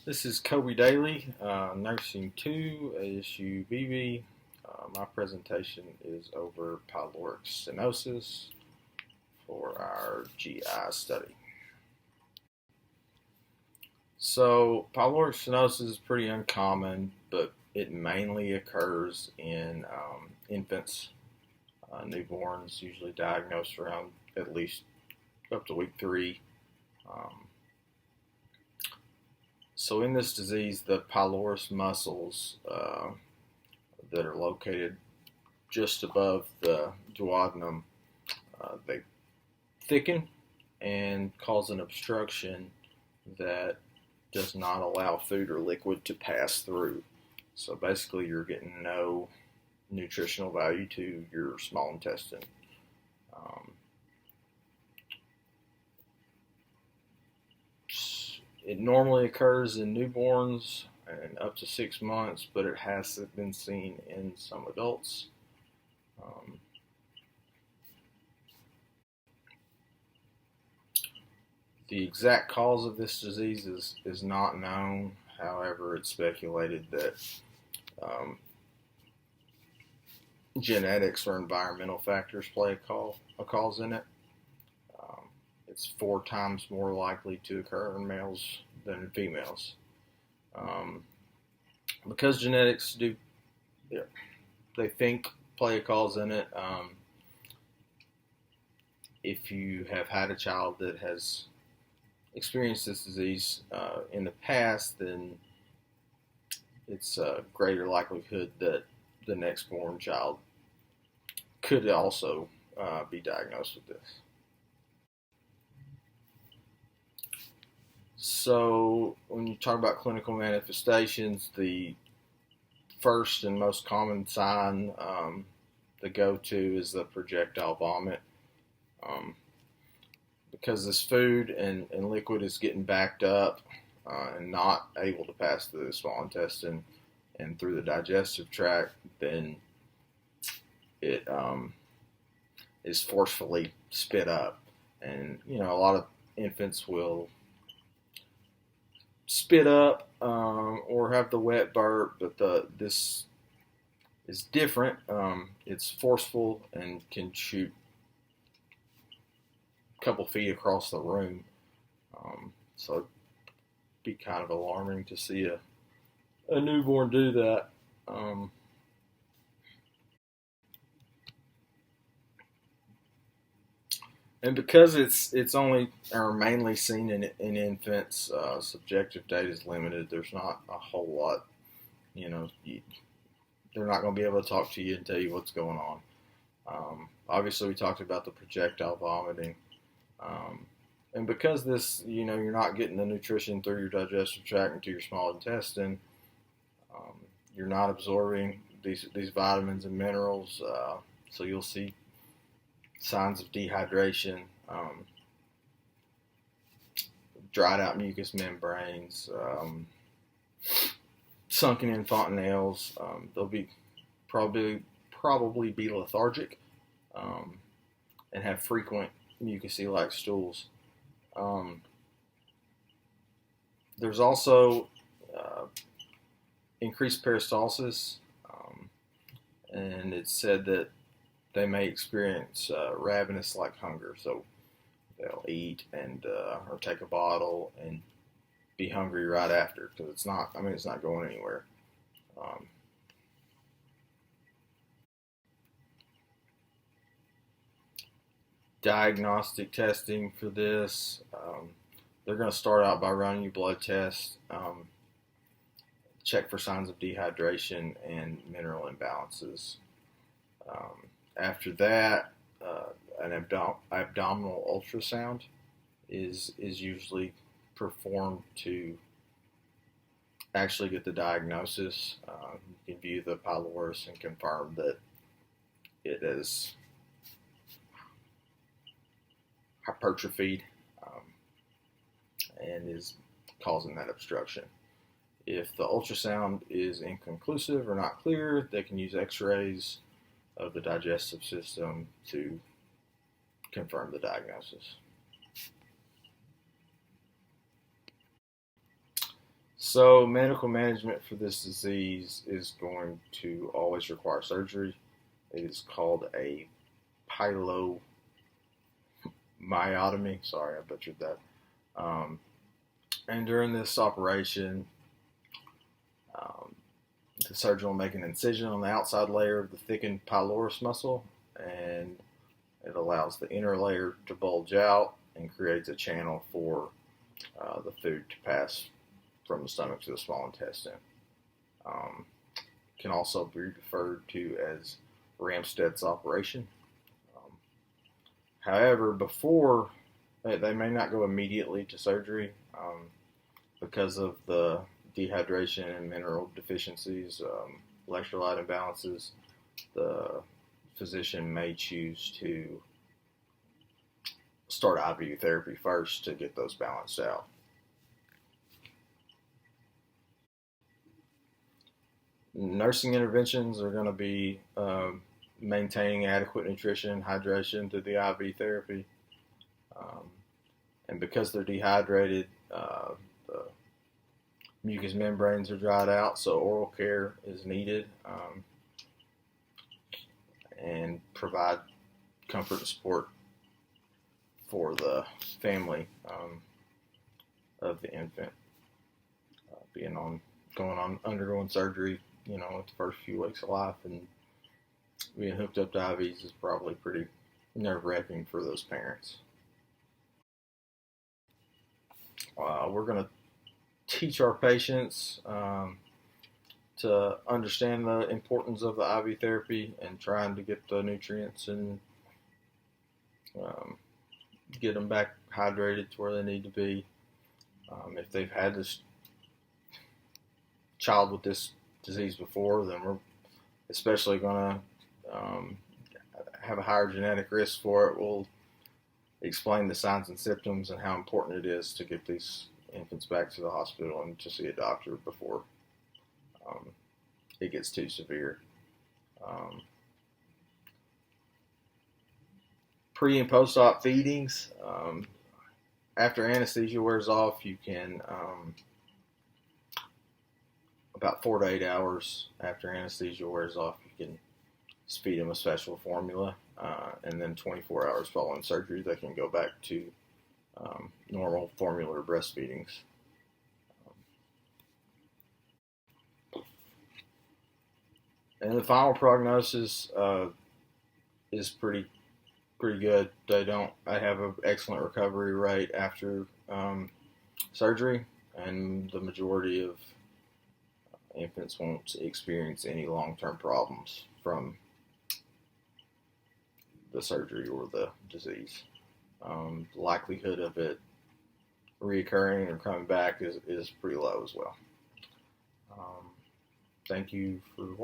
This is Kobe Daly, Nursing 2, ASU BB. My presentation is over pyloric stenosis for our GI study. So, pyloric stenosis is pretty uncommon, but it mainly occurs in infants, newborns, usually diagnosed around at least up to week 3. So in this disease, the pylorus muscles that are located just above the duodenum, they thicken and cause an obstruction that does not allow food or liquid to pass through. So basically you're getting no nutritional value to your small intestine. It normally occurs in newborns and up to 6 months, but it has been seen in some adults. The exact cause of this disease is not known. However, it's speculated that genetics or environmental factors play a cause in it. It's 4 times more likely to occur in males than in females. Because genetics they think play a cause in it. If you have had a child that has experienced this disease in the past, then it's a greater likelihood that the next born child could also be diagnosed with this. So when you talk about clinical manifestations, the first and most common sign the go-to is the projectile vomit. Because this food and liquid is getting backed up and not able to pass through the small intestine and through the digestive tract, then it is forcefully spit up. And, a lot of infants will spit up or have the wet burp, but this is different. It's forceful and can shoot a couple feet across the room. So it'd be kind of alarming to see a newborn do that. And because it's only or mainly seen in infants, subjective data is limited. There's not a whole lot, they're not going to be able to talk to you and tell you what's going on. Obviously, we talked about the projectile vomiting, and because this, you're not getting the nutrition through your digestive tract into your small intestine, you're not absorbing these vitamins and minerals, so you'll see signs of dehydration, dried out mucous membranes, sunken in fontanelles. They'll be probably be lethargic and have frequent mucousy-like stools. There's also increased peristalsis, and it's said that they may experience ravenous-like hunger, so they'll eat and or take a bottle and be hungry right after, because it's not going anywhere. Diagnostic testing for this, they're going to start out by running you blood tests, check for signs of dehydration and mineral imbalances. After that, an abdominal ultrasound is usually performed to actually get the diagnosis. You can view the pylorus and confirm that it is hypertrophied and is causing that obstruction. If the ultrasound is inconclusive or not clear, they can use x-rays of the digestive system to confirm the diagnosis. So medical management for this disease is going to always require surgery. It is called a pylomyotomy. Sorry, I butchered that. Um, and during this operation, um, the surgeon will make an incision on the outside layer of the thickened pylorus muscle, and it allows the inner layer to bulge out and creates a channel for the food to pass from the stomach to the small intestine. Um, can also be referred to as Ramsted's operation. Um, However, before they may not go immediately to surgery because of the dehydration and mineral deficiencies, electrolyte imbalances. The physician may choose to start IV therapy first to get those balanced out. Nursing interventions are going to be maintaining adequate nutrition, hydration through the IV therapy. Um, and because they're dehydrated, the mucous membranes are dried out, so oral care is needed, and provide comfort and support for the family of the infant undergoing surgery. At the first few weeks of life, and being hooked up to IVs is probably pretty nerve-wracking for those parents. We're going to teach our patients to understand the importance of the IV therapy and trying to get the nutrients and get them back hydrated to where they need to be. If they've had this child with this disease before, then we're especially going to have a higher genetic risk for it. We'll explain the signs and symptoms and how important it is to get these infants back to the hospital and to see a doctor before it gets too severe. Pre and post-op feedings. After anesthesia wears off, you can, about 4 to 8 hours after anesthesia wears off, you can feed them a special formula, and then 24 hours following surgery, they can go back to normal formula breastfeedings. And the final prognosis is pretty good. They have an excellent recovery rate after surgery, and the majority of infants won't experience any long-term problems from the surgery or the disease. The likelihood of it reoccurring or coming back is pretty low as well. Thank you for watching.